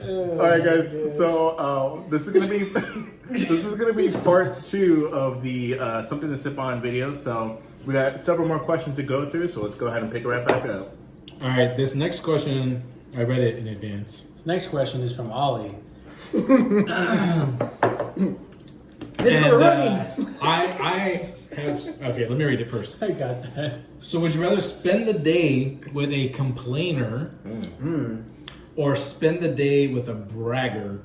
All right, guys. So this is gonna be part 2 of the something to sip on video. So we got several more questions to go through. So let's go ahead and pick it right back up. All right, this next question, I read it in advance. This next question is from Ollie. I have, okay, let me read it first. I got that. So would you rather spend the day with a complainer or spend the day with a bragger?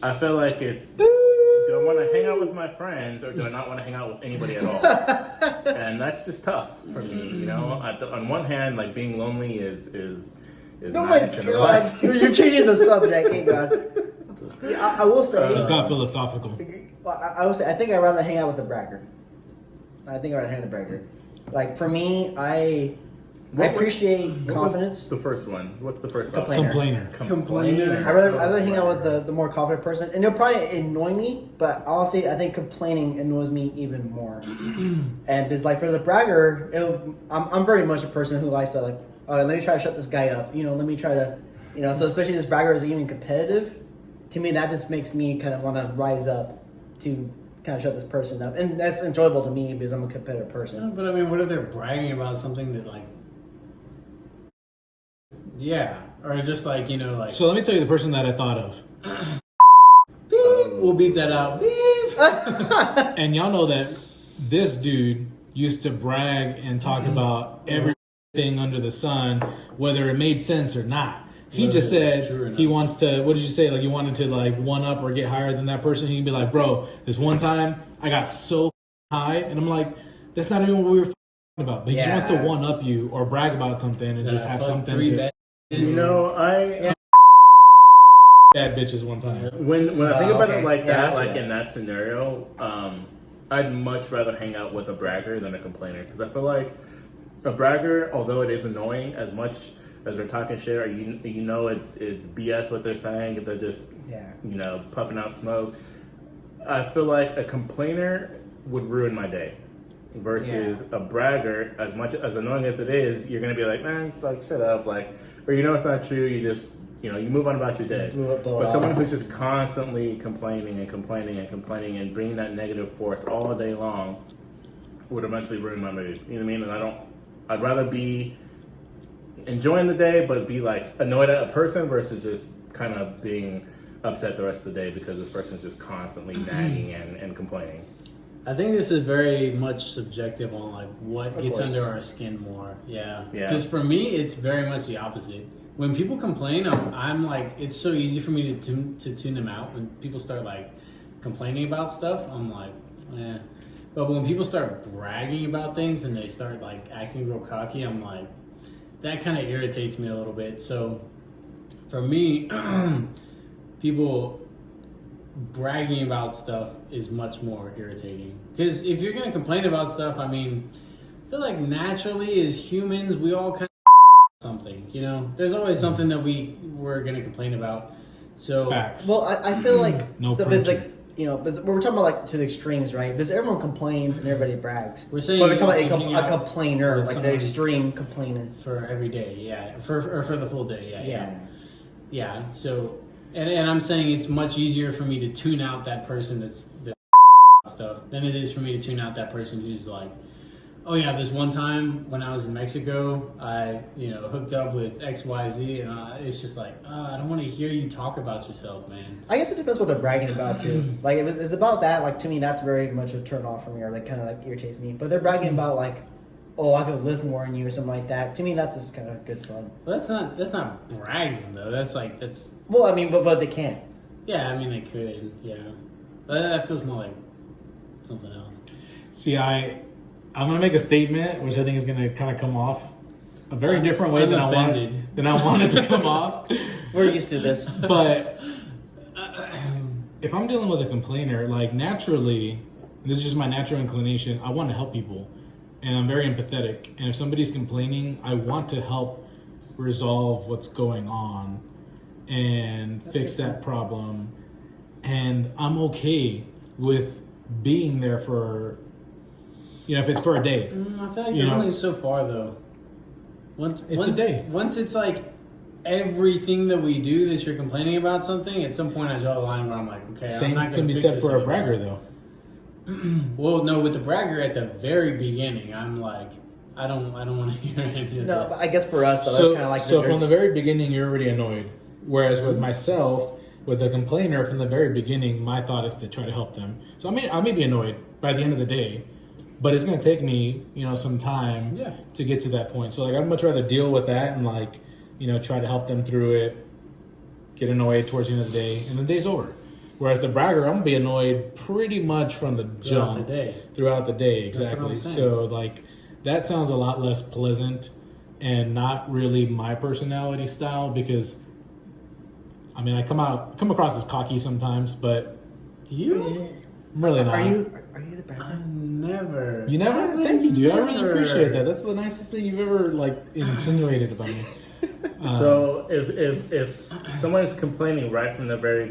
I feel like it's, do I want to hang out with my friends or do I not want to hang out with anybody at all? And that's just tough for me, you know? On one hand, like being lonely is Oh nice my and God. You're changing the subject. Thank God. Yeah, I will say. It's got philosophical. I will say, I think I'd rather hang out with the bragger. I think I'd rather hang out with the bragger. Like, for me, I appreciate confidence. The first one. What's the first one? Complainer. Complainer. I'd rather hang out with the more confident person. And it'll probably annoy me, but honestly, I think complaining annoys me even more. And it's like, for the bragger, I'm very much a person who likes to, like, all right, let me try to shut this guy up. You know, let me try to, you know, so especially this bragger is even competitive. To me, that just makes me kind of want to rise up to kind of shut this person up. And that's enjoyable to me because I'm a competitive person. But I mean, what if they're bragging about something that, like, yeah, or just like, you know, like. So let me tell you the person that I thought of. Beep. We'll beep that out. Beep. And y'all know that this dude used to brag and talk about everything under the sun, whether it made sense or not. He just said he wants to, what did you say? Like, you wanted to, like, one up or get higher than that person. He'd be like, bro, this one time I got so high. And I'm like, that's not even what we were about. But he just wants to one up you or brag about something and just have something to. You know, Bad bitches one time. When I think about it like that, like in that scenario, I'd much rather hang out with a bragger than a complainer. Because I feel like a bragger, although it is annoying, as much as they're talking shit, or you know it's BS what they're saying, if they're just you know, puffing out smoke. I feel like a complainer would ruin my day, versus a bragger. As much as annoying as it is, you're gonna be like, man, like shut up, like, or you know it's not true. You just, you know, you move on about your day. But someone who's just constantly complaining and complaining and complaining and bringing that negative force all day long would eventually ruin my mood. You know what I mean? And I'd rather be enjoying the day, but be like annoyed at a person versus just kind of being upset the rest of the day because this person's just constantly nagging and complaining. I think this is very much subjective on like what gets under our skin more. Yeah. Because for me, it's very much the opposite. When people complain, I'm like, it's so easy for me to tune them out. When people start like complaining about stuff, I'm like, eh. But when people start bragging about things and they start like acting real cocky, I'm like, that kind of irritates me a little bit. So for me, people bragging about stuff is much more irritating. Because if you're going to complain about stuff, I mean, I feel like naturally as humans, we all kind of something, you know? There's always something that we're going to complain about. So, facts. Well, I feel like, no so it's like, you know, but we're talking about like to the extremes, right? Because everyone complains and everybody brags. We're saying, but we're talking about a complainer, like the extreme complainer for every day, for the full day, yeah. So, and I'm saying it's much easier for me to tune out that person that's stuff than it is for me to tune out that person who's like, oh yeah, this one time when I was in Mexico, I, you know, hooked up with XYZ, and it's just like, I don't want to hear you talk about yourself, man. I guess it depends what they're bragging about too. Like if it's about that, like to me, that's very much a turn off for me, or like kind of like irritates me. But they're bragging about like, oh, I could live more than you or something like that. To me, that's just kind of good fun. Well, that's not bragging though. That's. Well, I mean, but they can't. Yeah, I mean they could. Yeah, but that feels more like something else. See, I'm going to make a statement, which I think is going to kind of come off a very different way than I wanted to come off. We're used to this. But if I'm dealing with a complainer, like naturally, this is just my natural inclination, I want to help people. And I'm very empathetic. And if somebody's complaining, I want to help resolve what's going on and fix that problem. And I'm okay with being there for, you know, if it's for a day. I feel like there's only so far though. Once a day. Once it's like, everything that we do that you're complaining about something, at some point I draw the line where I'm like, okay, I'm not going to can be fix said this for a anymore. bragger though. Well, no, with the bragger at the very beginning, I'm like, I don't want to hear any of No, this. but I guess for us, though, So, that's kind of like so from the very beginning, you're already annoyed. Whereas with myself, with the complainer, from the very beginning, my thought is to try to help them. So I may be annoyed by the end of the day, but it's going to take me, some time to get to that point. So like, I'd much rather deal with that and like, try to help them through it, get annoyed towards the end of the day, and the day's over. Whereas the bragger, I'm gonna be annoyed pretty much from the jump throughout the day. Exactly. So like, that sounds a lot less pleasant and not really my personality style because, I mean, I come across as cocky sometimes, but You? I'm really not. Are you the bragger? Never. You never? Thank you, dude. I really appreciate that. That's the nicest thing you've ever like insinuated about me. So if someone is complaining right from the very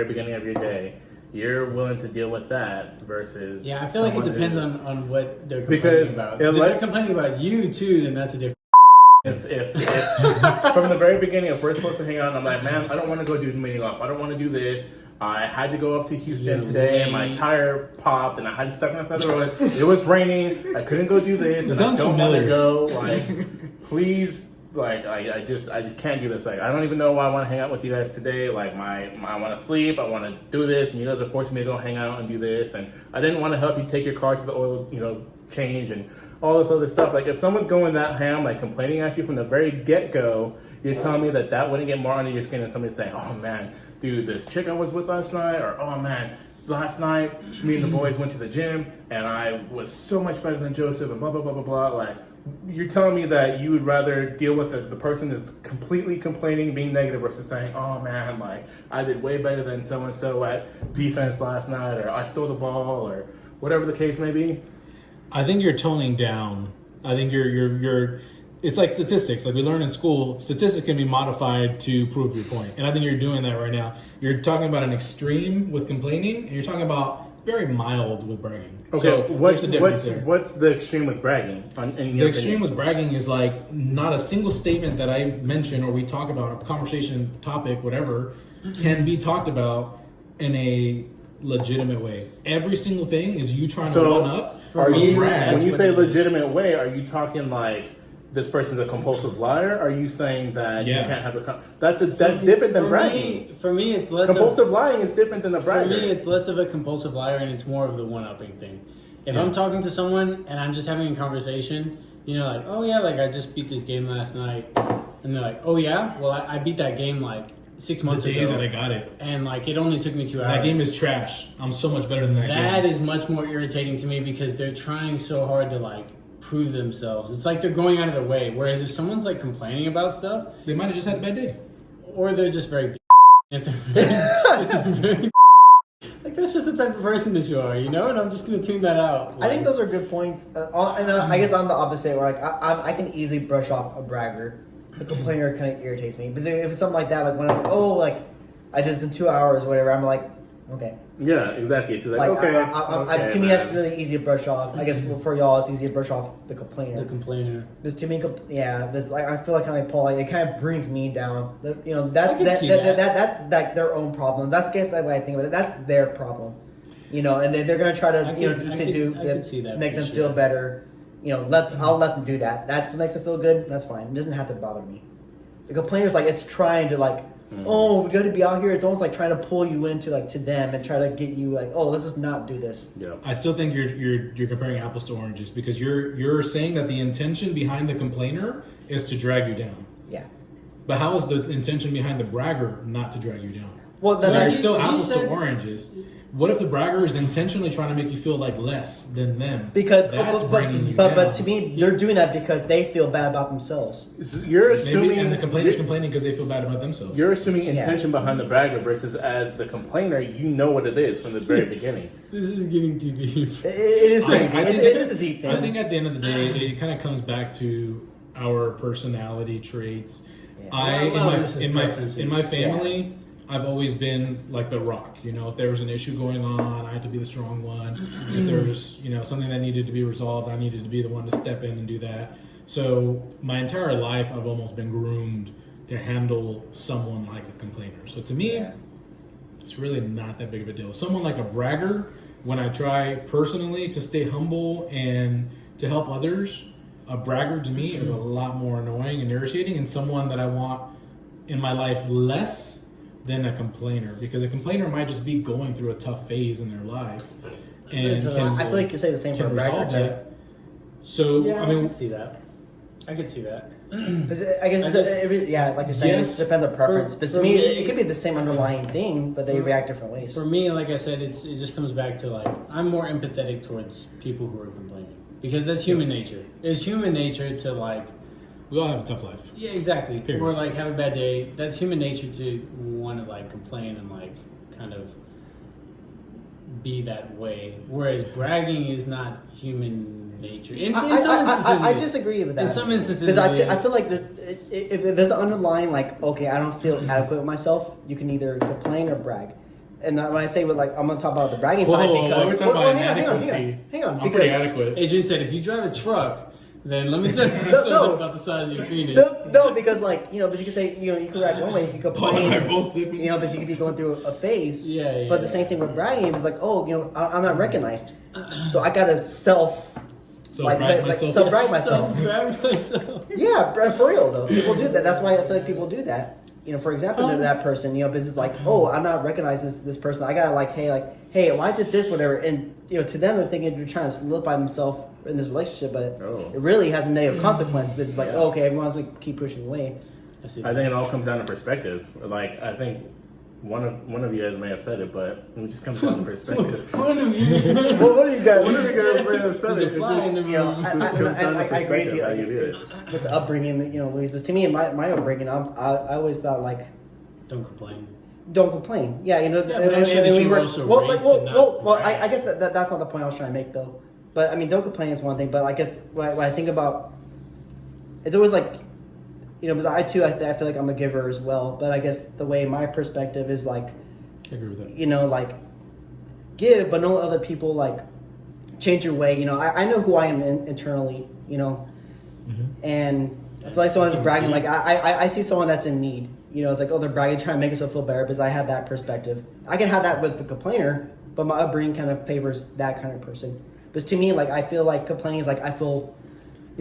beginning of your day, you're willing to deal with that versus Yeah, I feel like it depends on what they're complaining Because about. If they're complaining about you too, then that's a different. If from the very beginning, if we're supposed to hang out, and I'm like, man, I don't want to go do the meeting off. I don't want to do this. I had to go up to Houston today, and my tire popped, and I had to stuck on the side of the road. It was raining. I couldn't go do this. It sounds I don't familiar. want to go. Like, please. Like I just can't do this. Like I don't even know why I want to hang out with you guys today. Like I want to sleep. I want to do this, and you guys are forcing me to go hang out and do this. And I didn't want to help you take your car to the oil, change and all this other stuff. Like if someone's going that ham, like complaining at you from the very get go, you're telling me that wouldn't get more under your skin than somebody saying, "Oh man, dude, this chick I was with last night," or "Oh man, last night me and the boys went to the gym and I was so much better than Joseph," and blah blah blah blah blah. Like. You're telling me that you would rather deal with the person that's completely complaining, being negative, versus saying, "Oh man, like I did way better than so and so at defense last night," or "I stole the ball," or whatever the case may be. I think you're toning down. I think you're. It's like statistics. Like we learn in school, statistics can be modified to prove your point, and I think you're doing that right now. You're talking about an extreme with complaining, and you're talking about very mild with bragging. Okay, so what's the difference there? What's the extreme with bragging? The extreme with bragging is like not a single statement that I mention or we talk about, a conversation topic, whatever, can be talked about in a legitimate way. Every single thing is you trying to one up. When you say what it is. legitimate way, are you talking like this person's a compulsive liar? Are you saying that you can't have that's different than bragging? For me, it's less compulsive lying is different than a bragger. For me, it's less of a compulsive liar, and it's more of the one-upping thing. If I'm talking to someone and I'm just having a conversation, like, "Oh yeah, like I just beat this game last night," and they're like, "Oh yeah, well I beat that game like 6 months ago." The day that I got it, and like it only took me 2 hours. that game is trash. I'm so much better than that game. That is much more irritating to me because they're trying so hard to like prove themselves. It's like they're going out of their way. Whereas if someone's like complaining about stuff, They might have just had a bad day. or they're just very if they're very like that's just the type of person that you are, and I'm just gonna tune that out. I think those are good points. I guess I'm the opposite, where like I can easily brush off a bragger. The complainer kind of irritates me because if it's something like that, like when I did this in 2 hours or whatever, I'm like, okay. Yeah, exactly. She's Like okay. to me, that's really easy to brush off. I guess for y'all, it's easy to brush off the complainer. The complainer. There's too many. This like I feel like kind of like Paul. Like, it kind of brings me down. That's that's like their own problem. That's I guess the way I think about it. That's their problem. And they're gonna try to make them feel better. I'll let them do that. That's what makes them feel good. That's fine. It doesn't have to bother me. The complainer's like it's trying to like. Oh, we got to be out here. It's almost like trying to pull you into to them and try to get you like, oh, let's just not do this. Yeah. I still think you're comparing apples to oranges because you're saying that the intention behind the complainer is to drag you down. Yeah. But how is the intention behind the bragger not to drag you down? Well, so they're still apples to oranges. What if the bragger is intentionally trying to make you feel like less than them? Because that's bringing you down. But to me, they're doing that because they feel bad about themselves. You're assuming, and the complainer's complaining because they feel bad about themselves. You're assuming intention behind the bragger versus as the complainer, you know what it is from the very beginning. This is getting too deep. It is crazy. It is a deep thing. I think at the end of the day, it kind of comes back to our personality traits. Yeah. In my family. I've always been like the rock. If there was an issue going on, I had to be the strong one. If there was, something that needed to be resolved, I needed to be the one to step in and do that. So my entire life, I've almost been groomed to handle someone like a complainer. So to me, Yeah. it's really not that big of a deal. Someone like a bragger, when I try personally to stay humble and to help others, a bragger to me is a lot more annoying and irritating, and someone that I want in my life less than a complainer, because a complainer might just be going through a tough phase in their life. And I feel like you say the same for a can bragger resolve too. that. So, Yeah, I mean, could see that. I could see that. 'Cause I guess like you're saying, Yes. it depends on preference. But For to me, me- it could be the same underlying thing, but they react different ways. For me, like I said, it just comes back to like I'm more empathetic towards people who are complaining because that's human nature. It's human nature to like, we all have a tough life. yeah, exactly. Period. Or like have a bad day. That's human nature to want to like complain and like kind of be that way. Whereas bragging is not human nature. In some instances, I it is. disagree with that. In some instances, because it is. I feel like if there's an underlying like, okay, I don't feel adequate with myself, you can either complain or brag. And when I say with like, I'm gonna talk about the bragging side because we're talking about hang on, inadequacy. hang on, I'm because pretty adequate. Adrian said, if you drive a truck, then let me tell you No. something about the size of your penis. no, because like but you can say you can react one way, you can Paul and I complain, both sipping. because you could be going through a phase. Yeah, But the same thing with bragging is like, I'm not recognized, so I gotta Brag myself. brag myself. Brag myself. Yeah, for real though. People do that. That's why I feel like people do that. For example, to that person, because it's like, I'm not recognizing this person. I gotta hey, well, I did this, whatever. And to them, they're thinking they're trying to solidify themselves in this relationship, but it really has a negative consequence. But it's like, okay, everyone's like keep pushing away. I think it all comes down to perspective. Like, I think one of you guys may have said it, but it just comes down to perspective. One of you. Well, what do you guys? One of you guys may have said There's it. a fly in the room. I Just comes down to agree with perspective, you. how you do it. With the upbringing, Luis. But to me, in my upbringing, I always thought like, Don't complain. don't complain. Yeah, but I'm sure that you were also raised to not brag. I guess that's not the point I was trying to make though. But I mean, don't complain is one thing. But I guess when I think about, it's always like, because I feel like I'm a giver as well. But I guess the way my perspective is like, I agree with that. like give, but don't let other people like change your way. I know who I am internally. And I feel like someone's bragging. Like I see someone that's in need. It's like, they're bragging, trying to make themselves feel better because I have that perspective. I can have that with the complainer, but my upbringing kind of favors that kind of person. Because to me, like, I feel like complaining is like, I feel, it's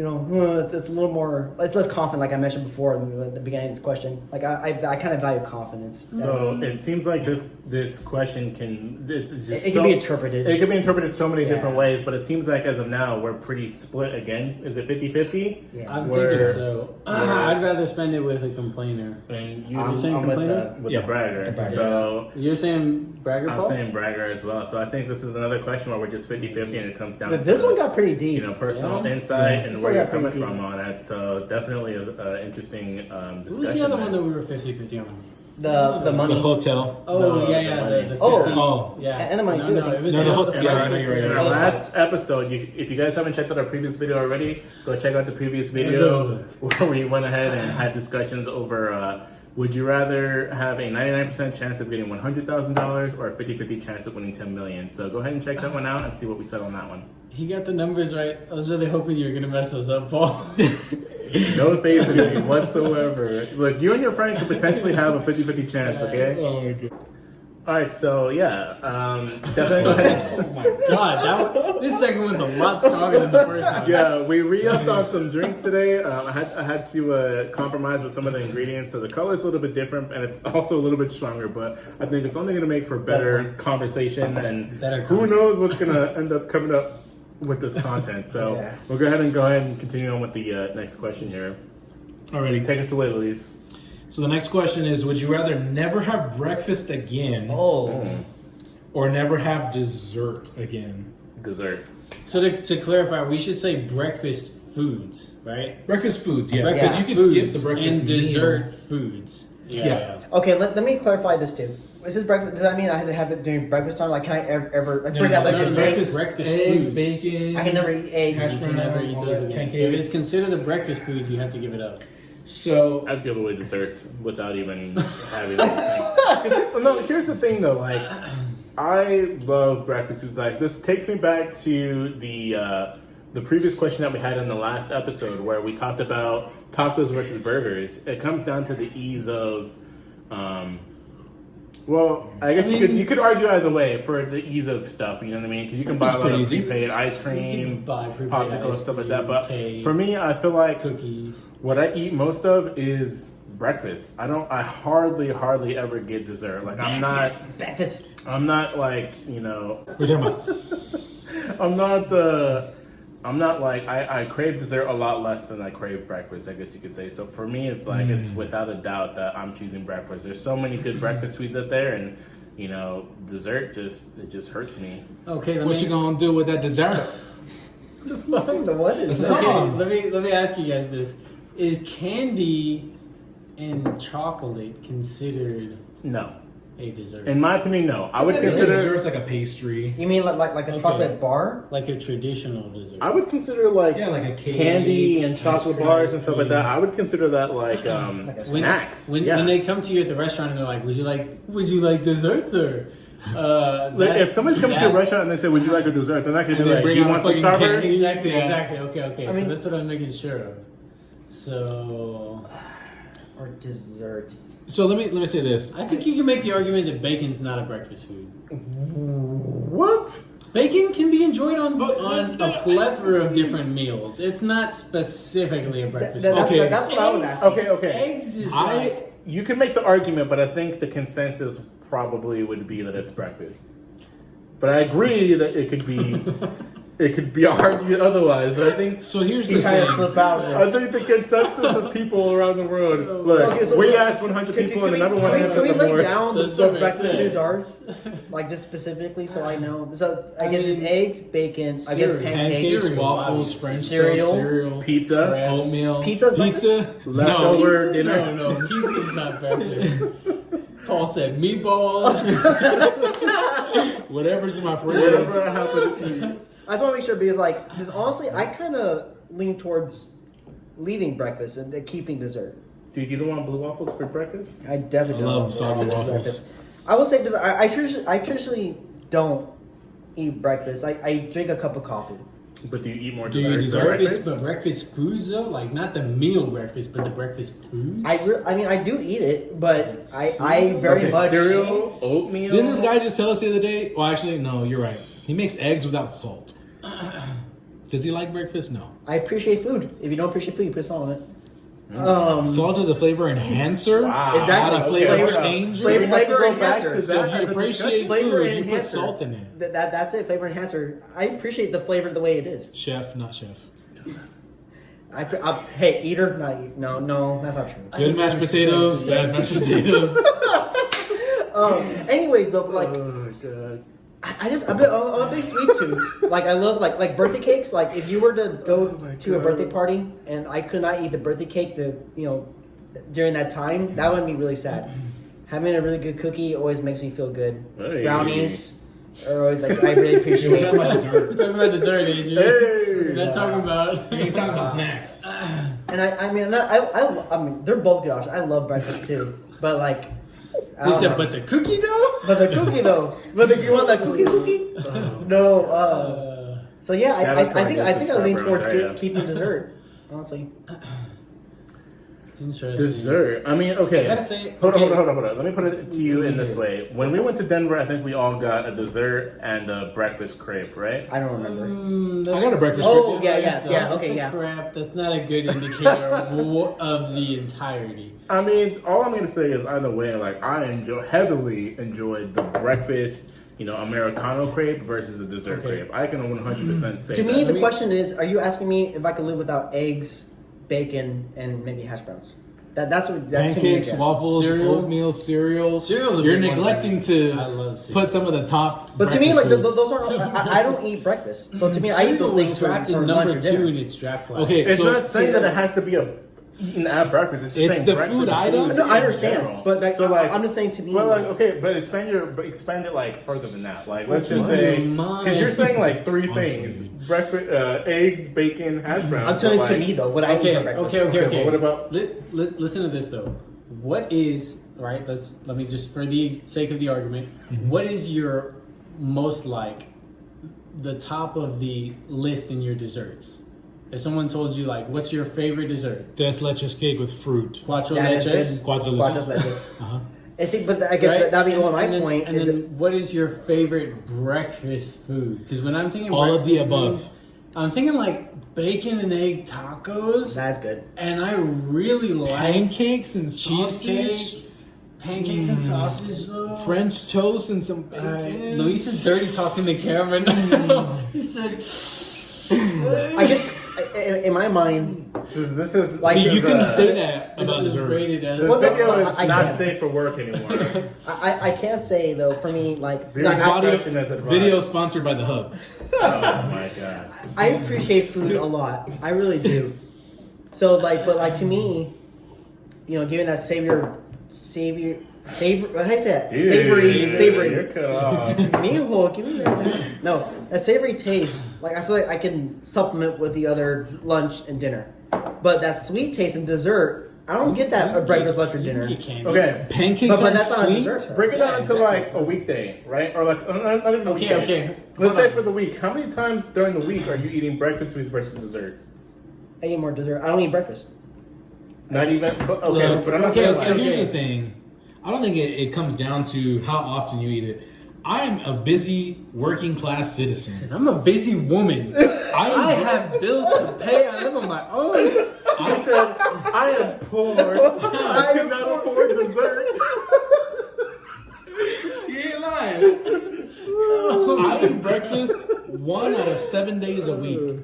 a little more, it's less confident, like I mentioned before in the beginning of this question. Like, I kind of value confidence. So it seems like this question It can be interpreted. It can be interpreted so many different ways, but it seems like as of now, we're pretty split again. Is it 50-50? Yeah. I'm thinking so. I'd rather spend it with a complainer. And You're saying complainer? with the bragger. bragger. So You're saying bragger, I'm Paul? saying bragger as well. So I think this is another question where we're just 50-50 and it comes down But to this one got pretty deep. personal insight and This where one you're got coming pretty from deep. on that. So definitely is an interesting discussion. Who was the other one there. that we were 50-50 on? The money. The hotel. Oh, No, yeah, the the 50. money. Oh. Yeah. And the money, too, I think. It was No, the whole- And yeah, our- I know you're right. in our Other last episode, if you guys haven't checked out our previous video already, go check out the previous video where we went ahead and had discussions over would you rather have a 99% chance of getting $100,000 or a 50-50 chance of winning $10 million? So go ahead and check that one out and see what we said on that one. He got the numbers right. I was really hoping you were going to mess us up, Paul. No faith in me whatsoever. Look, you and your friend could potentially have a 50-50 chance, okay? Oh my god. All right, so yeah, definitely go ahead. Oh my god, this second one's a lot stronger than the first one. Yeah, we re-upped on some drinks today. I had to compromise with some of the ingredients, so the color is a little bit different, and it's also a little bit stronger. But I think it's only going to make for better conversation, and Better who content. knows what's going to end up coming up with this content. So Yeah. we'll go ahead and continue on with the next question here. Alrighty. Take us away, Luis. So the next question is: would you rather never have breakfast again, or never have dessert again? Dessert. So to clarify, we should say breakfast foods, right? Breakfast foods, yeah. Breakfast Because you foods can skip the breakfast and meal. dessert foods. Yeah. Okay, let me clarify this too. Is this breakfast? Does that mean I had to have it during breakfast time? Like, can I ever like, for example, like no, eggs? breakfast eggs, foods. bacon. I can never eat eggs. Hash You can never eat all those that, again. pancakes. If it's considered a breakfast food, you have to give it up. So I'd give away desserts without even having anything. No, here's the thing though. Like, I love breakfast foods. Like, this takes me back to the previous question that we had in the last episode, where we talked about tacos versus burgers, it comes down to the ease of. Well, I guess you could argue either way for the ease of stuff. You know what I mean? Because you can buy a lot of prepaid ice cream, popsicles, stuff like that. But for me, I feel like cookies. What I eat most of is breakfast. I hardly ever get dessert. Like Breakfast. I'm not like, you know. What are you talking about? I'm not like I crave dessert a lot less than I crave breakfast, I guess you could say. So for me, it's like it's without a doubt that I'm choosing breakfast. There's so many good breakfast foods out there, and you know, dessert just hurts me. Okay, what you gonna do with that dessert? What is that? Okay, let me ask you guys this: is candy and chocolate considered No. a dessert? In my opinion, no. I would consider dessert's like a pastry. You mean like a chocolate bar? Like a traditional dessert. I would consider like a cake, candy and chocolate bars and stuff like that. I would consider that like a snacks. When they come to you at the restaurant and they're like, "Would you like dessert, sir?" Like if somebody's coming to a restaurant and they say, "Would you like a dessert?" They're not gonna be like, "Do you want some Starburst?" Exactly. Okay. So that's what I'm making sure of. So, or dessert. So let me say this. I think you can make the argument that bacon's not a breakfast food. What? Bacon can be enjoyed on a plethora of different meals. It's not specifically a breakfast food. That's what I was asking. Okay. Eggs is like... You can make the argument, but I think the consensus probably would be that it's breakfast. But I agree that it could be argued otherwise. But I think so. Here's he's the trying to thing. slip out of this. I think the consensus of people around the world. Look, we asked 100 people, and the number one answer Can we is lay more. down That's what what it breakfast foods says. are? Like just specifically, so I know. So I guess it's eggs, bacon. I guess Cereal. pancakes, Pancakes, waffles, French cereal, cereal, Pizza, oatmeal, Pizza? leftover dinner. No, pizza's not breakfast. Paul said meatballs. whatever's in my fridge. Whatever I happen to eat. I just want to make sure because honestly, I kind of lean towards leaving breakfast and keeping dessert. Dude, you don't want blue waffles for breakfast? I definitely I love don't soggy want waffles. breakfast. I will say because I traditionally don't eat breakfast. I drink a cup of coffee. But do you eat more Do you desserts than dessert? breakfast? But breakfast foods though, like not the meal breakfast, but the breakfast food. I mean, I do eat it, but I very much cereal, oatmeal. Didn't this guy just tell us the other day? Well, actually, no. You're right. He makes eggs without salt. Does he like breakfast? No. I appreciate food. If you don't appreciate food, you put salt on it. Salt is a flavor enhancer. Wow. Exactly. Not a flavor Flavor- changer. flavor- We have to flavor go back enhancer. to So that if as you a appreciate discussion. Flavor food, you put enhancer. salt in it. That's it. Flavor enhancer. I appreciate the flavor the way it is. Chef, not chef. Hey, eater, not eat. No, that's not true. Good mashed potatoes, bad mashed potatoes. Anyways, though, like Oh, God. I'm a big sweet tooth. Like I love like birthday cakes. Like if you were to go to a birthday party and I could not eat the birthday cake, during that time, that would be really sad. Having a really good cookie always makes me feel good. Hey. Brownies, or always, like I really appreciate. We're talking about dessert. We're talking about dessert, Adrian. Hey. It's not talking about. You're talking about snacks. And I mean, they're both good options. I love breakfast too, but like. He said, but the cookie though. But the cookie though. But if you want that cookie? No. So yeah, I think I lean towards keeping dessert. Honestly. Interesting. Dessert. I mean, okay. I gotta say, Hold on. Let me put it to you in this way. When we went to Denver, I think we all got a dessert and a breakfast crepe, right? I don't remember. I got a breakfast. Oh, crepe. yeah. Okay, that's yeah. a crap. That's not a good indicator of the entirety. I mean, all I'm going to say is either way, like, I heavily enjoyed the breakfast, Americano crepe versus a dessert crepe. I can 100% say To that. me, the question is, are you asking me if I could live without eggs, bacon, and maybe hash browns? That's Pancakes, waffles, oatmeal, cereal. Cereal's a You're big one neglecting for me. to I love cereal. put some of the top. But to me, like breakfast those foods. are I don't eat breakfast, so to me, I eat those Cereal things was for drafted lunch number or 2 dinner. in its draft class. Okay, It's so not saying that it has to be eaten at breakfast. It's just It's saying the breakfast food item? food No, I in understand, general. but like, So, I'm just saying to me. Well, like, okay, but expand it like further than that. Like, let's just What say, is mine? because you're saying like 3 Honestly. things: breakfast, eggs, bacon, hash browns. I'm telling But, to like, me though, what I eat for breakfast. Okay. but what about? Listen to this though. What is right? Let me just, for the sake of the argument, what is your most the top of the list in your desserts? If someone told you, like, what's your favorite dessert? Tres leches cake with fruit. Cuatro That is leches. good. Cuatro Cuatro leches. leches. Uh-huh. And see, but I guess Right? that'd be one of my And then- point. And Is then it, what is your favorite breakfast food? Because when I'm thinking All of the breakfast above. food, I'm thinking like bacon and egg tacos. that's good. And I really like Pancakes and sausage. cheesecake, pancakes and sausage. Though. French toast and some bacon. Luis is dirty talking to camera now. He said, I just, in my mind, This is Like, See, this you is, can say that "This about is dessert. rated as." This Well, no, video is I not can't. safe for work anymore. I can't say though. For me, like, Video I- discretion as advised. Video sponsored by the Hub. Oh my god. I appreciate food a lot. I really do. So like, but like to me, you know, giving that savor. How do you say that? Dude, Savory. You're cut off. Mijo, give me that. No, that savory taste. Like I feel like I can supplement with the other lunch and dinner, but that sweet taste and dessert, I don't get that at breakfast, lunch, or dinner. You can't. Okay, Pancakes But are that's not a sweet. dessert. Though. break it down Yeah, into exactly. like a weekday, right? Or like not even a Okay, weekday. okay. Let's Hold say on. for the week. How many times during the week are you eating breakfast foods versus desserts? I eat more dessert. I don't eat breakfast. Not even. But, okay, Look, but I'm not okay, saying so like. here's the thing. I don't think it comes down to how often you eat it. I'm a busy working class citizen. I'm a busy woman. I have bills to pay. I live on my own. I said I am poor. I cannot afford dessert. You ain't lying. I eat breakfast 1 out of 7 days a week,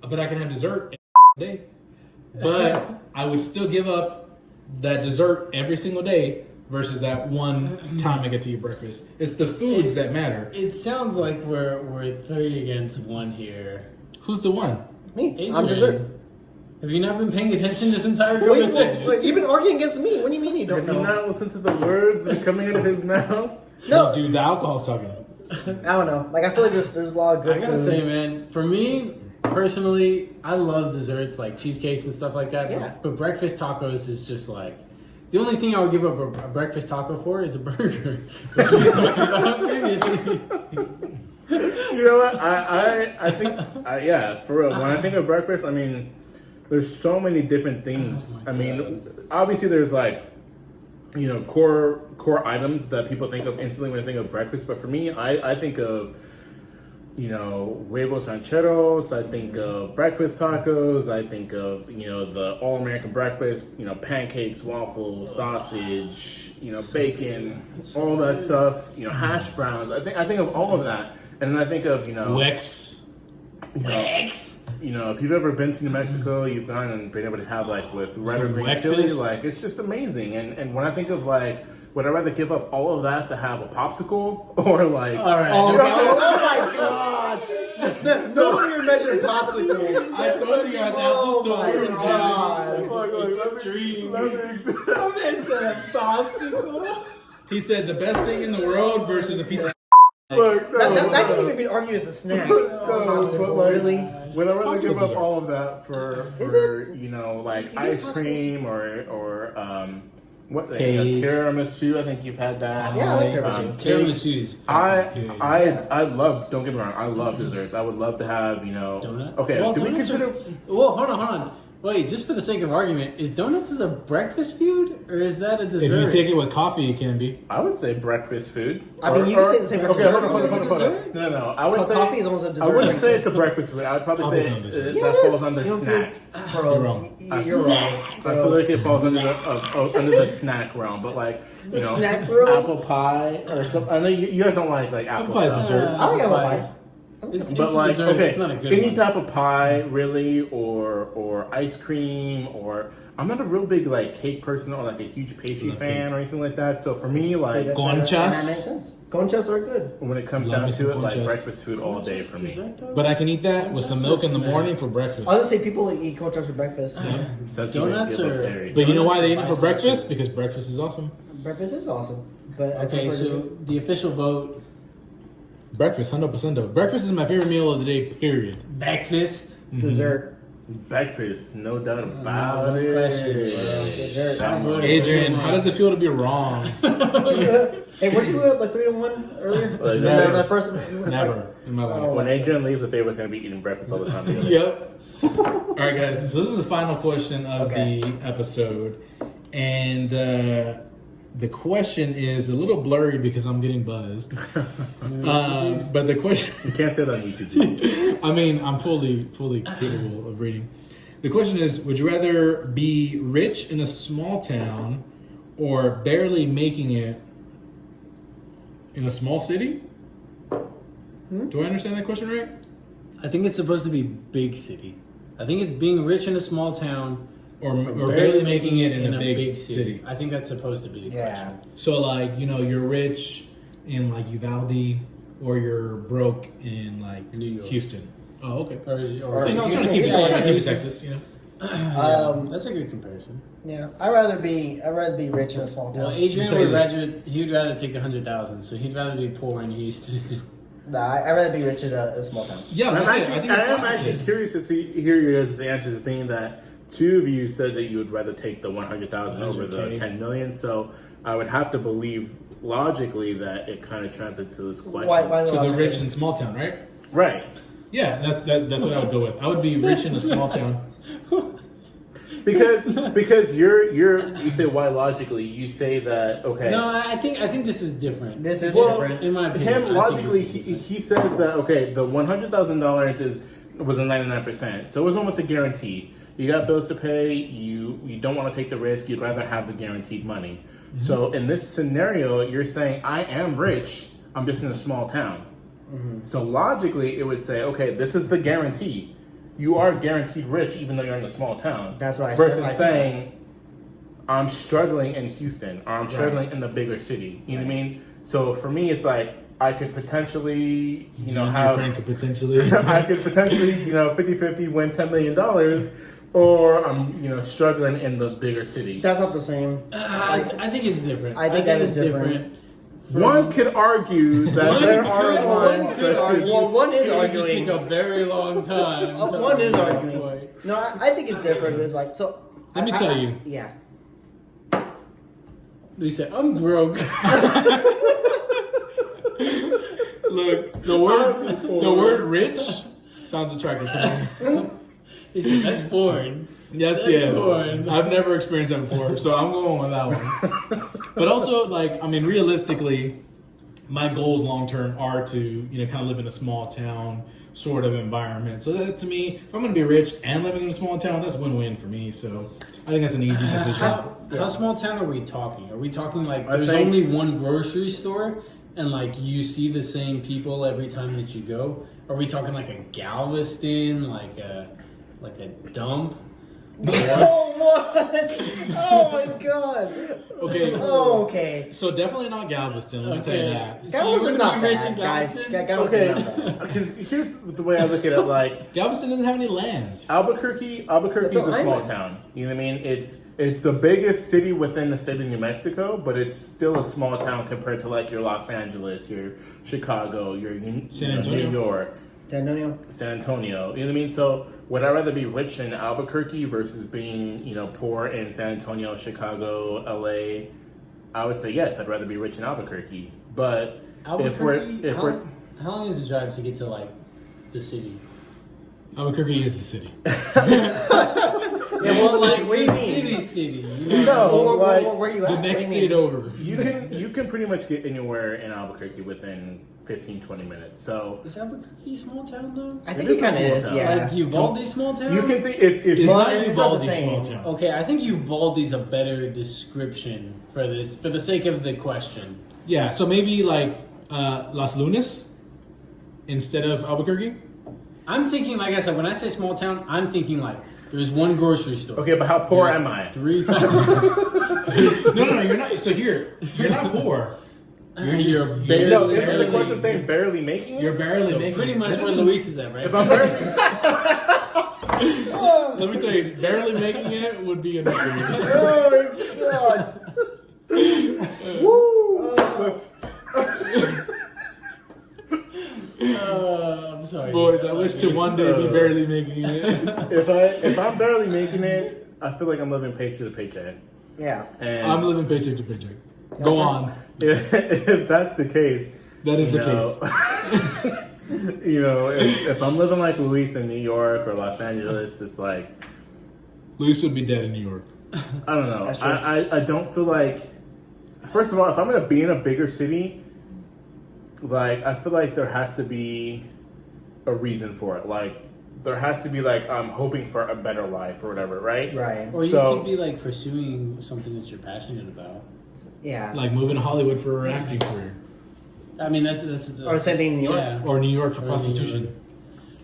but I can have dessert every day. But I would still give up that dessert every single day versus that one time I get to eat breakfast. It's the foods that matter. It sounds like we're 3 against 1 here. Who's the one? Me, I'm Adrian, dessert. Have you not been paying attention this entire Wait, conversation? you've been arguing against me. What do you mean you don't Have you know? not listened to the words that are coming out of his mouth? No. Dude, the alcohol's talking. I don't know. Like I feel like there's a lot of good I gotta food. say, man, for me personally, I love desserts like cheesecakes and stuff like that. Yeah. But breakfast tacos is just like the only thing I would give up a breakfast taco for is a burger. Which we talked about previously. You know what? I think yeah, for real. When I think of breakfast, I mean, there's so many different things. Oh I mean, obviously there's like, you know, core items that people think of instantly when they think of breakfast. But for me, I think of, you know, huevos rancheros. I think of breakfast tacos. I think of, you know, the all American breakfast. You know, pancakes, waffles, sausage. You know, bacon, all that stuff. You know, hash browns. I think of all of that, and then I think of, you know, Wex. you know, if you've ever been to New Mexico, you've gone and been able to have like with red or Some green breakfast. chili, like it's just amazing. And when I think of like, would I rather give up all of that to have a popsicle or like? All right. Oh, You no, know, oh my god! No one here measured popsicles. I told you guys, Oh apples to my oranges. god! He said the best thing in the world versus a piece of Look, no, That can even be argued as a snack. no, Popsicle, but like, really? would I rather give up Popsicles are- all of that for you know, like ice cream or what you know, Cake. tiramisu? I think you've had that. Yeah, I like Um, tiramisu. Tiramisu is fucking good. I love. Don't get me wrong. I love desserts. I would love to have, you know. Donuts? Okay. Well, do we donuts consider? Well, hold on. Wait, just for the sake of argument, is donuts a breakfast food or is that a If dessert? you take it with coffee, it can be. I would say breakfast food. I mean, you can say the same for Okay, dessert. hold on. Dessert? No. I would say Coffee is almost a I dessert. wouldn't say it's a breakfast food. I would probably Coffee's say not dessert. that Yeah, it falls is. under You don't snack. Bro, You're wrong. You're wrong. I feel like it falls under the snack realm, but like, you know, Snack realm? apple pie or something. I know you guys don't like apple Apple pie is stuff. dessert. I like apple pie. It's But a like, dessert, it's okay, just not a good any one. type of pie, really, or ice cream, or I'm not a real big like cake person or like a huge pastry Love fan or anything like that. So for me, So like Conchas? That makes sense. Conchas are good. when it comes Love down me some to it, like conchas. breakfast food all day for me. Dessert, though? But I can eat that with some milk in the morning for breakfast. I was gonna say people eat conchas for breakfast. Since Donuts you didn't give up or- dairy. But you know why they eat it Donuts for are breakfast? Because breakfast is awesome. Breakfast is awesome, but I Okay, prefer so the official vote, Breakfast, 100%. Breakfast is my favorite meal of the day, period. breakfast. dessert. Breakfast, no doubt about No it. question, Adrian, how does it feel to be wrong? Hey, weren't you like 3-1 earlier? Never. The first. Never in my life. When Adrian leaves, the three of us going to be eating breakfast all the time together. Yep. All right, guys. So this is the final question of the episode, and the question is a little blurry because I'm getting buzzed. But the question, You can't say that on YouTube. I mean, I'm fully capable of reading. The question is: would you rather be rich in a small town or barely making it in a small city? Do I understand that question right? I think it's supposed to be big city. I think it's being rich in a small town Or barely making it in a big city. I think that's supposed to be the question. So, like, you're rich in, like, Uvalde, or you're broke in, like, New York. Houston. Oh, okay. Or I'm trying to keep it Texas, that's a good comparison. Yeah, I'd rather be rich in a small town. Well, Adrian he'd rather take 100,000, so he'd rather be poor in Houston. Nah, I'd rather be rich in a small town. Yeah, I am actually curious to hear your guys' answers, being that two of you said that you would rather take the 100,000 over the 10 million. So I would have to believe logically that it kind of translates to this question. Why So the rich in small town, right? Right. Yeah, that's what I would go with. I would be rich in a small town. Because you say why logically, you say that okay. No, I think this is different. This is Well, different. In my opinion, him logically, he says that okay, the $100,000 was a 99%, so it was almost a guarantee. You got bills to pay. You don't want to take the risk. You'd rather have the guaranteed money. Mm-hmm. So in this scenario, you're saying I am rich. I'm just in a small town. Mm-hmm. So logically, it would say, okay, this is the guarantee. You are guaranteed rich, even though you're in a small town. That's right. Versus saying, I'm struggling in Houston, or I'm struggling in the bigger city. You know what I mean? So for me, it's like I could potentially, have. I could potentially, 50-50 win $10 million. Or I'm, struggling in the bigger city. That's not the same. I think it's different. I think that is different. One could argue that there are ones that could. Well, one is It would just arguing. take a very long time. One is arguing. No, I think it's different. It's like so. Let me tell you. Yeah. They said, I'm broke. Look, the word rich sounds attractive to me. He said, that's foreign. Yes. Foreign. I've never experienced that before, so I'm going with that one. But also, realistically, my goals long term are to, kind of live in a small town sort of environment. So that, to me, if I'm going to be rich and living in a small town, that's win-win for me. So I think that's an easy decision. How small town are we talking? Are we talking like I there's think- only one grocery store and like you see the same people every time that you go? Are we talking like a Galveston, like a dump? Oh, what? Oh my god. Okay. Oh, okay. So definitely not Galveston, let me tell you that. So you're Galveston's gonna not be rich bad, in guys. Galveston? Galveston's not Okay, bad. because here's the way I look at it. Like Galveston doesn't have any land. Albuquerque's It's a an small island. town. You know what I mean? It's the biggest city within the state of New Mexico, but it's still a small town compared to like your Los Angeles, your Chicago, your San Antonio. New York. San Antonio. San Antonio. You know what I mean? So would I rather be rich in Albuquerque versus being, poor in San Antonio, Chicago, LA? I would say yes, I'd rather be rich in Albuquerque. But Albuquerque, how long is the drive to get to like the city? Albuquerque is the city. Yeah, well, like what do you the mean? city. No, like where you at? The What do next you mean? state over. you can pretty much get anywhere in Albuquerque within 15-20 minutes. So Is Albuquerque a small town though? I think It is it kind of a small is. town. Yeah. Like Uvalde small town? you can see if It's you not it's not the Uvalde same. small town. Okay, I think Uvalde's a better description for this, for the sake of the question. Yeah, so maybe like Las Lunas instead of Albuquerque. I'm thinking, like I said, when I say small town, I'm thinking like there's one grocery store. okay, but how poor There's am I? 3 families. No, you're not. So you're not poor. You're just- barely, No, isn't the barely- question saying barely making it? You're barely so making pretty it. much That where doesn't- Luis is at, right? If I'm barely, Let me tell you, barely making it would be enough for me. Oh my god. Woo. listen, I'm sorry. Boys, I wish to one day be barely making it. If I'm barely making it, I feel like I'm living paycheck to paycheck. Yeah. And I'm living paycheck to paycheck. Go on. If that's the case, That is the case. If I'm living like Luis in New York or Los Angeles, it's like Luis would be dead in New York. I don't know. That's true. I don't feel like. First of all, if I'm gonna be in a bigger city, like I feel like there has to be a reason for it. Like there has to be like I'm hoping for a better life or whatever, right? Right. Or you could be like pursuing something that you're passionate about. Yeah. Like moving to Hollywood for an acting career. I mean, that's Or same thing in New York. Yeah. Or New York for Or prostitution.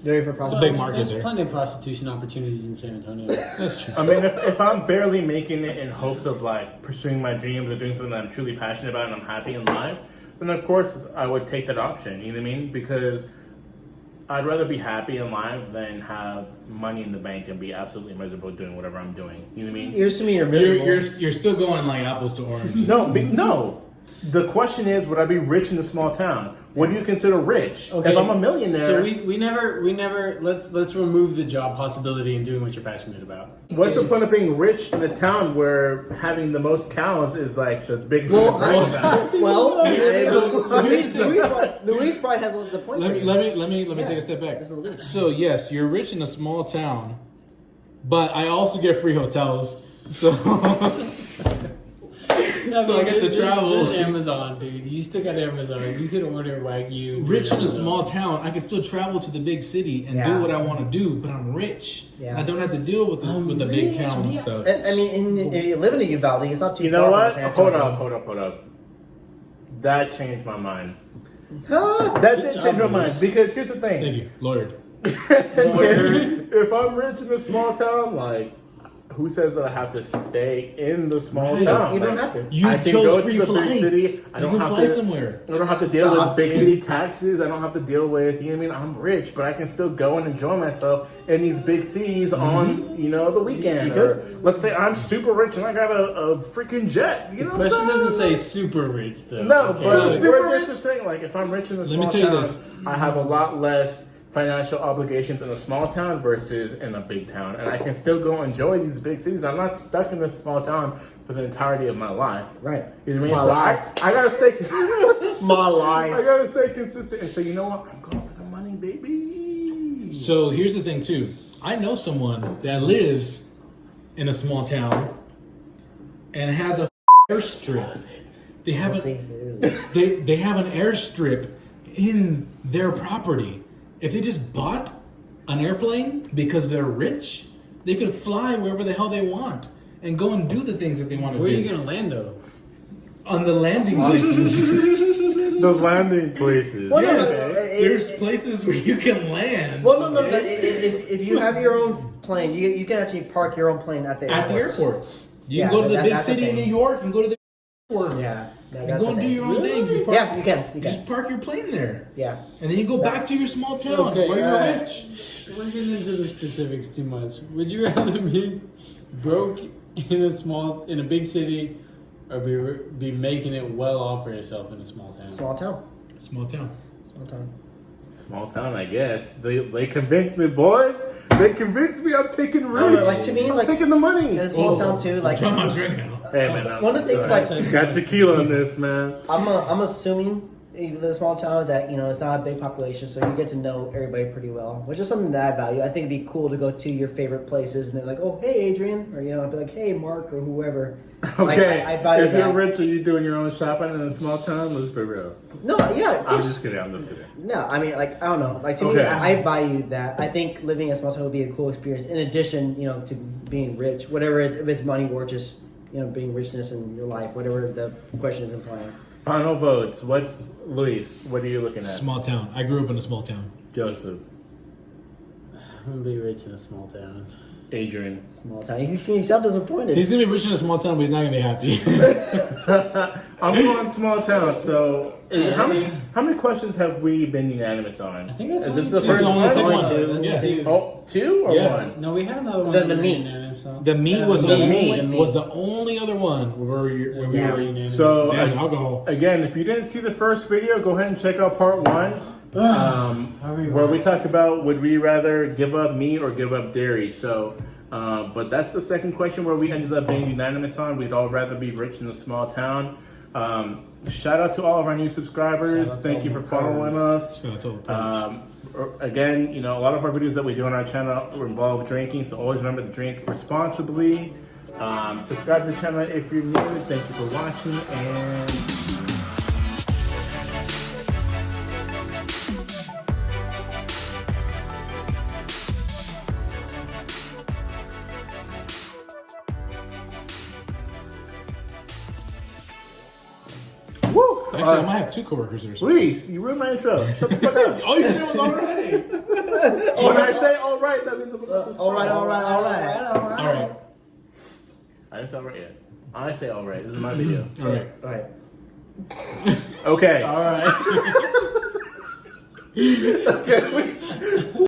Doing for a prostitution. big market There's there. plenty of prostitution opportunities in San Antonio. That's true. I mean, if I'm barely making it in hopes of like pursuing my dreams or doing something that I'm truly passionate about and I'm happy in life, then of course I would take that option. You know what I mean? Because I'd rather be happy in life than have money in the bank and be absolutely miserable doing whatever I'm doing. You know what I mean? You're assuming you're miserable. You're still going like apples to oranges. No. The question is, would I be rich in a small town? What do you consider rich? Okay. If I'm a millionaire, So we never let's remove the job possibility and doing what you're passionate about. what's the point of being rich in a town where having the most cows is like the biggest? Luis probably has the point. Let me take a step back. This is Luis. So yes, you're rich in a small town, but I also get free hotels. So So I get to travel. There's Amazon, dude. You still got Amazon. You can order Wagyu. Rich in a small town, I can still travel to the big city and do what I want to do, but I'm rich. Yeah. I don't have to deal with this with the big town and stuff. I mean, if you live in a Uvalde, it's not too You far know what? from San Antonio. Hold up. That changed my mind. Huh? That did change my mind Luis. because here's the thing. Thank you, lawyer. If I'm rich in a small town, like, who says that I have to stay in the small town? You don't Like, have to. You I can chose go free to the big flights. city. I You don't can have fly to somewhere. I don't have to deal Stop with big it. city taxes. I don't have to deal with, you know what I mean? I'm rich, but I can still go and enjoy myself in these big cities on, the weekend. You Or could. let's say I'm super rich and I got a freaking jet. You know The what I'm question saying? doesn't say super rich though. No, Okay. but Look. we're just saying, like, if I'm rich in a Let small me tell you town, this. I have a lot less financial obligations in a small town versus in a big town, and I can still go enjoy these big cities. I'm not stuck in this small town for the entirety of my life. Right. You know what I mean? My So life. I gotta stay. My life. I gotta stay consistent and say, you know what? I'm going for the money, baby. So here's the thing too. I know someone that lives in a small town and has a airstrip. They have See, they have an airstrip in their property. If they just bought an airplane because they're rich, they could fly wherever the hell they want and go and do the things that they want to Where do. are you gonna land though? On the landing places. The landing places. Well, no, Yes. no, There's places where you can land. Well, no. If you have your own plane, you can actually park your own plane at the At the airports. airports. You Yeah, can go to the that- big that's the city in thing. New York and go to the airport. Yeah. And That's go the and do thing. your own thing. You park, Yeah, you can. You just can. park your plane there. Yeah. And then you go back to your small town Okay, where you're alright. rich. We're getting into the specifics too much. Would you rather be broke in a big city, or be making it well off for yourself in a small town? Small town. Small town. Small town. Small town, I guess. They convinced me, boys. They convinced me. I'm taking No, risks. like, to me, I'm like, taking the money. In a small town too, like I'm not drinking now. Hey man, one of the things, sorry. like- got tequila in this, man. I'm assuming even the small towns that it's not a big population, so you get to know everybody pretty well, which is something that I value. I think it'd be cool to go to your favorite places and they're like, oh hey Adrian, or I'd be like, hey Mark, or whoever. Like, Okay, I value if you're that. rich and you're doing your own shopping in a small town, let's be real. No, yeah, of I'm course. just kidding. No, I mean, like, I don't know. Like, to me, Okay. I value that. I think living in a small town would be a cool experience. In addition, to being rich, whatever, if it's money or just, being richness in your life, whatever the question is implying. Final votes. What's Luis? What are you looking at? Small town. I grew up in a small town. Joseph, I'm gonna be rich in a small town. Adrian. Small town. You seem yourself disappointed. He's gonna be rich in a small town, but he's not gonna be happy. I'm going small town. So, how many questions have we been unanimous on? I think that's is this only the two. first It's only one? two. That's Yeah. two. Oh, two or Yeah. one? No, we had another one. The that we meat. were unanimous himself. The meat was The only meat. was the only other one where we were unanimous. So damn alcohol. again, if you didn't see the first video, go ahead and check out part 1, where we talk about would we rather give up meat or give up dairy. So, but that's the second question where we ended up being unanimous on. We'd all rather be rich in a small town. Shout out to all of our new subscribers. Thank you for following us. Shout out to all the pros. Again, you know, a lot of our videos that we do on our channel involve drinking, so always remember to drink responsibly. Subscribe to the channel if you're new. Thank you for watching, and woo! Actually, I might have 2 coworkers or something. Reese, you ruined my intro. Shut the fuck up. All you said was already. When I say all right, that means All right. All right. I didn't say all right yet. I say all right. This is my video. All right. All right. Okay. All right. Okay.